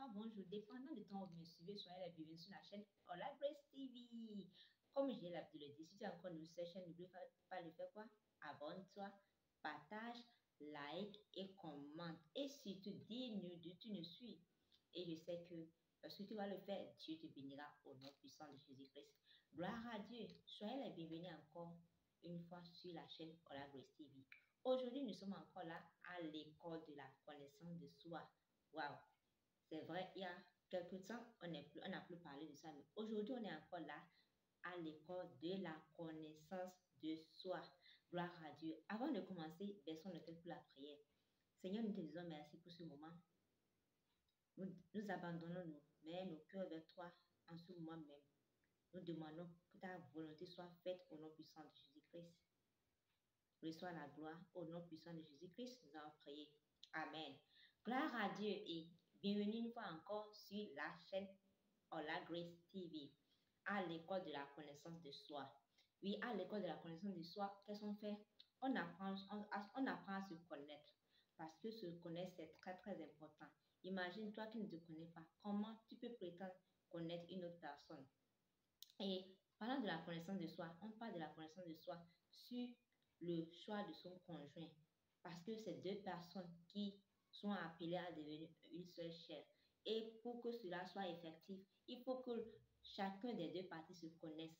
bonsoir, bonjour. Dépendant de temps où vous me suivez, soyez la bienvenue sur la chaîne Ola Grace TV. Comme j'ai l'habitude de le dire, si tu es encore nouveau sur cette chaîne, n'oublie pas de faire quoi? Abonne-toi, partage, like et commente. Et surtout, dis-nous d'où tu nous suis. Et je sais que lorsque tu vas le faire, Dieu te bénira au nom puissant de Jésus-Christ. Gloire à Dieu. Soyez la bienvenue encore une fois sur la chaîne Ola Grace TV. Aujourd'hui, nous sommes encore là à l'école de la connaissance de soi. Waouh! C'est vrai, il y a quelques temps, on n'a plus parlé de ça, mais aujourd'hui, on est encore là à l'école de la connaissance de soi. Gloire à Dieu. Avant de commencer, baissons nos têtes pour la prière. Seigneur, nous te disons merci pour ce moment. Nous abandonnons nos mains, nos cœurs vers toi en ce moment même. Nous demandons que ta volonté soit faite au nom puissant de Jésus-Christ. Reçois la gloire au nom puissant de Jésus-Christ. Nous avons prié. Amen. Gloire à Dieu et bienvenue une fois encore sur la chaîne Ola Grace TV, à l'école de la connaissance de soi. Oui, à l'école de la connaissance de soi, qu'est-ce qu'on fait? On apprend à se connaître. Parce que se connaître, c'est très, très important. Imagine toi qui ne te connais pas. Comment tu peux prétendre connaître une autre personne? Et parlant de la connaissance de soi, on parle de la connaissance de soi sur le choix de son conjoint. Parce que c'est deux personnes qui sont appelées à devenir une seule chair. Et pour que cela soit effectif, il faut que chacun des deux parties se connaisse.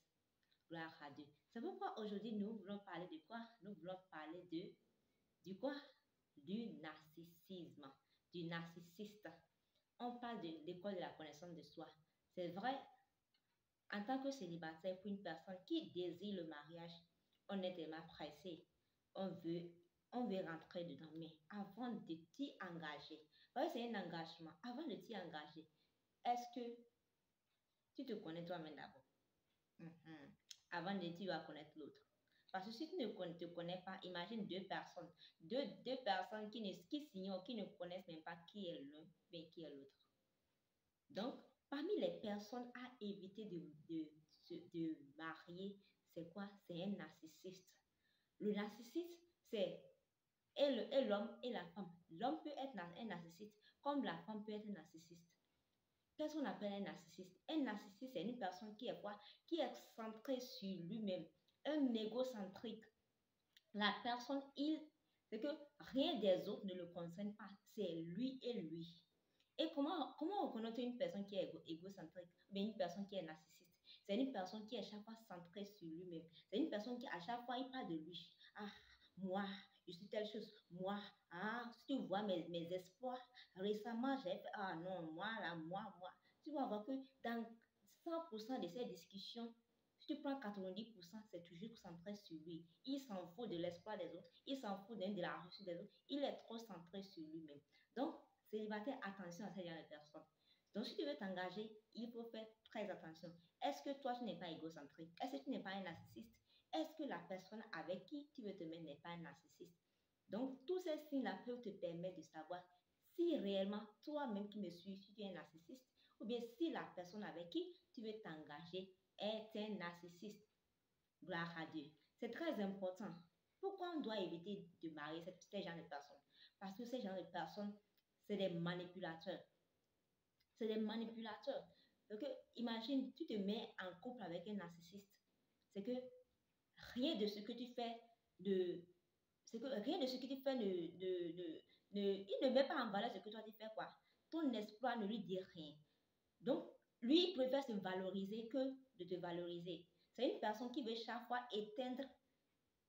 Gloire à Dieu. C'est pourquoi aujourd'hui, nous voulons parler de quoi? Nous voulons parler du quoi? Du narcissisme, du narcissiste. On parle de l'école de la connaissance de soi. C'est vrai, en tant que célibataire, pour une personne qui désire le mariage, on est tellement pressé. On veut rentrer dedans. Mais avant de t'y engager, c'est un engagement. Avant de t'y engager, est-ce que tu te connais toi-même d'abord? Avant de tu vas connaître l'autre. Parce que si tu ne te connais pas, imagine deux personnes. Deux personnes qui s'ignorent, qui ne connaissent même pas qui est l'un, mais qui est l'autre. Donc, parmi les personnes à éviter de marier, c'est quoi? C'est un narcissiste. Le narcissiste, c'est et l'homme et la femme. L'homme peut être un narcissiste comme la femme peut être un narcissiste. Qu'est-ce qu'on appelle un narcissiste? Un narcissiste, c'est une personne qui est quoi? Qui est centrée sur lui-même. Un égocentrique. La personne, c'est que rien des autres ne le concerne pas. C'est lui et lui. Et comment reconnaître une personne qui est égocentrique, mais une personne qui est narcissiste? C'est une personne qui est à chaque fois centrée sur lui-même. C'est une personne qui à chaque fois il parle de lui. Ah, moi, je suis telle chose. Moi, si tu vois mes espoirs, récemment j'ai fait, ah non, moi là, moi. Tu vas voir que dans 100% de ces discussions, si tu prends 90%, c'est toujours centré sur lui. Il s'en fout de l'espoir des autres. Il s'en fout de la réussite des autres. Il est trop centré sur lui-même. Donc, célibataire, attention à ce genre de personnes. Donc, si tu veux t'engager, il faut faire très attention. Est-ce que toi, tu n'es pas égocentrique? Est-ce que tu n'es pas un narcissiste? Est-ce que la personne avec qui tu veux te mettre n'est pas un narcissiste? Donc, tous ces signes-là peuvent te permettre de savoir si réellement toi-même qui me suis, si tu es un narcissiste, ou bien si la personne avec qui tu veux t'engager est un narcissiste. Gloire à Dieu. C'est très important. Pourquoi on doit éviter de marier ces gens de personnes? Parce que ces gens de personnes, c'est des manipulateurs. C'est des manipulateurs. Donc, imagine, tu te mets en couple avec un narcissiste. C'est que rien de ce que tu fais il ne met pas en valeur ce que toi tu fais, quoi. Ton espoir ne lui dit rien. Donc, lui, il préfère se valoriser que de te valoriser. C'est une personne qui veut chaque fois éteindre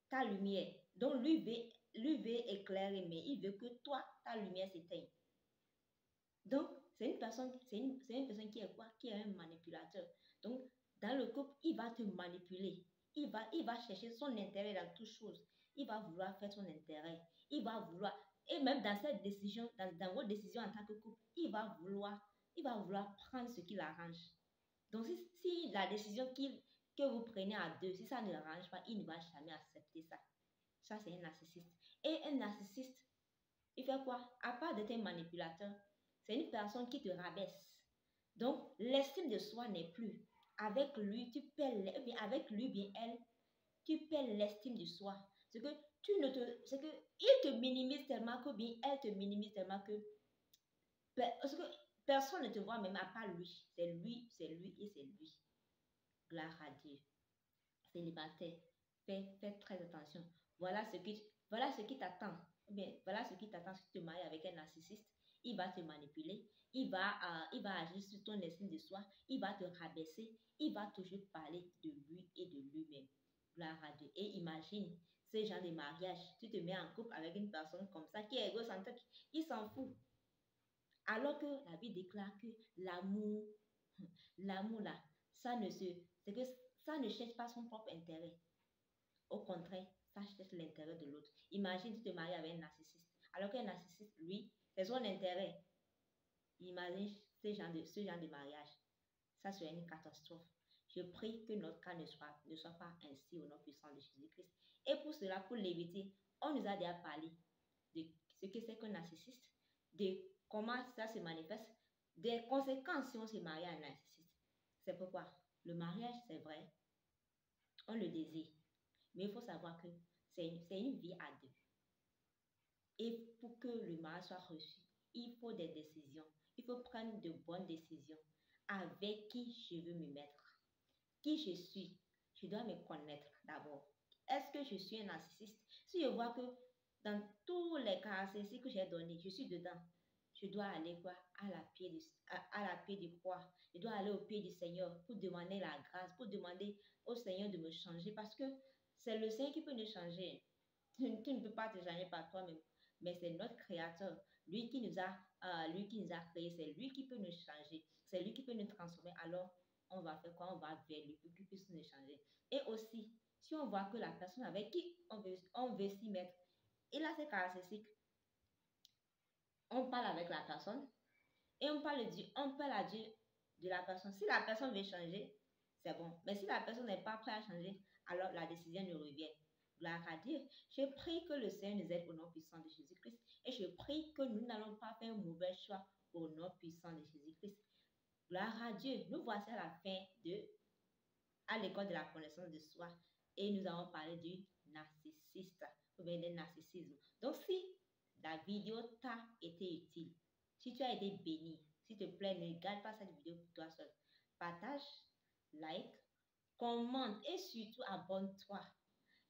ta lumière. Donc, lui veut éclairer, mais il veut que toi, ta lumière s'éteigne. Donc, c'est une personne qui est quoi? Qui est un manipulateur. Donc, dans le couple, il va te manipuler. Il va chercher son intérêt dans toute chose. Il va vouloir faire son intérêt. Il va vouloir, et même dans cette décision, dans votre décision en tant que couple, il va vouloir prendre ce qui l'arrange. Donc, si la décision que vous prenez à deux, si ça ne l'arrange pas, il ne va jamais accepter ça. Ça, c'est un narcissiste. Et un narcissiste, il fait quoi? À part d'être un manipulateur, c'est une personne qui te rabaisse. Donc, l'estime de soi n'est plus. Avec lui, avec lui, bien elle, tu perds l'estime de soi. C'est que il te minimise tellement que bien elle te minimise tellement que, parce que Personne ne te voit même à part lui. C'est lui, c'est lui et c'est lui. Gloire à Dieu. Célibataire, fais très attention. Voilà ce qui t'attend. Bien, voilà ce qui t'attend si tu te maries avec un narcissiste. Il va te manipuler. Il va agir sur ton estime de soi. Il va te rabaisser. Il va toujours parler de lui et de lui-même. Gloire à Dieu. Et imagine ce genre de mariage. Tu te mets en couple avec une personne comme ça qui est égocentrique. Il s'en fout. Alors que la Bible déclare que l'amour, l'amour là, c'est que ça ne cherche pas son propre intérêt. Au contraire, ça cherche l'intérêt de l'autre. Imagine, tu te maries avec un narcissiste. Alors qu'un narcissiste, lui, c'est son intérêt. Imagine ce genre de mariage. Ça serait une catastrophe. Je prie que notre cas ne soit pas ainsi au nom puissant de Jésus-Christ. Et pour cela, pour l'éviter, on nous a déjà parlé de ce que c'est qu'un narcissiste, de comment ça se manifeste, des conséquences si on se marie à un narcissiste. C'est pourquoi le mariage, c'est vrai, on le désire. Mais il faut savoir que c'est une vie à deux. Et pour que le mariage soit reçu, il faut des décisions. Il faut prendre de bonnes décisions. Avec qui je veux me mettre? Qui je suis? Je dois me connaître d'abord. Est-ce que je suis un narcissiste? Si je vois que dans tous les caractéristiques que j'ai données, je suis dedans, je dois aller quoi? À la pied du croix. Je dois aller au pied du Seigneur pour demander la grâce, pour demander au Seigneur de me changer parce que c'est le Seigneur qui peut nous changer. Tu ne peux pas te changer par toi-même, mais c'est notre Créateur, lui qui nous a créés, c'est lui qui peut nous changer, c'est lui qui peut nous transformer. Alors, on va faire quoi? On va vers lui pour qu'il puisse nous changer. Et aussi, si on voit que la personne avec qui on veut s'y mettre, il a ses caractéristiques, on parle avec la personne et on parle à Dieu de la personne. Si la personne veut changer, c'est bon. Mais si la personne n'est pas prête à changer, alors la décision nous revient. Gloire à Dieu. Je prie que le Seigneur nous aide au nom puissant de Jésus-Christ. Et je prie que nous n'allons pas faire un mauvais choix au nom puissant de Jésus-Christ. Gloire à Dieu. Nous voici à l'école de la connaissance de soi. Et nous allons parler du narcissiste ou bien du narcissisme. Donc, si la vidéo t'a été utile, si tu as été béni, s'il te plaît, ne garde pas cette vidéo pour toi seul. Partage, like, commente et surtout abonne-toi.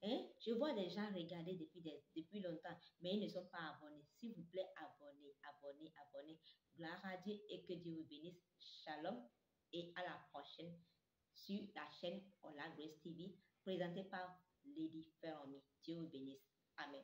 Hein? Je vois des gens regarder depuis longtemps, mais ils ne sont pas abonnés. S'il vous plaît, abonnez. Gloire à Dieu et que Dieu vous bénisse. Shalom et à la prochaine sur la chaîne Ola Grace TV présentée par Lady Ferromi. Dieu vous bénisse. Amen.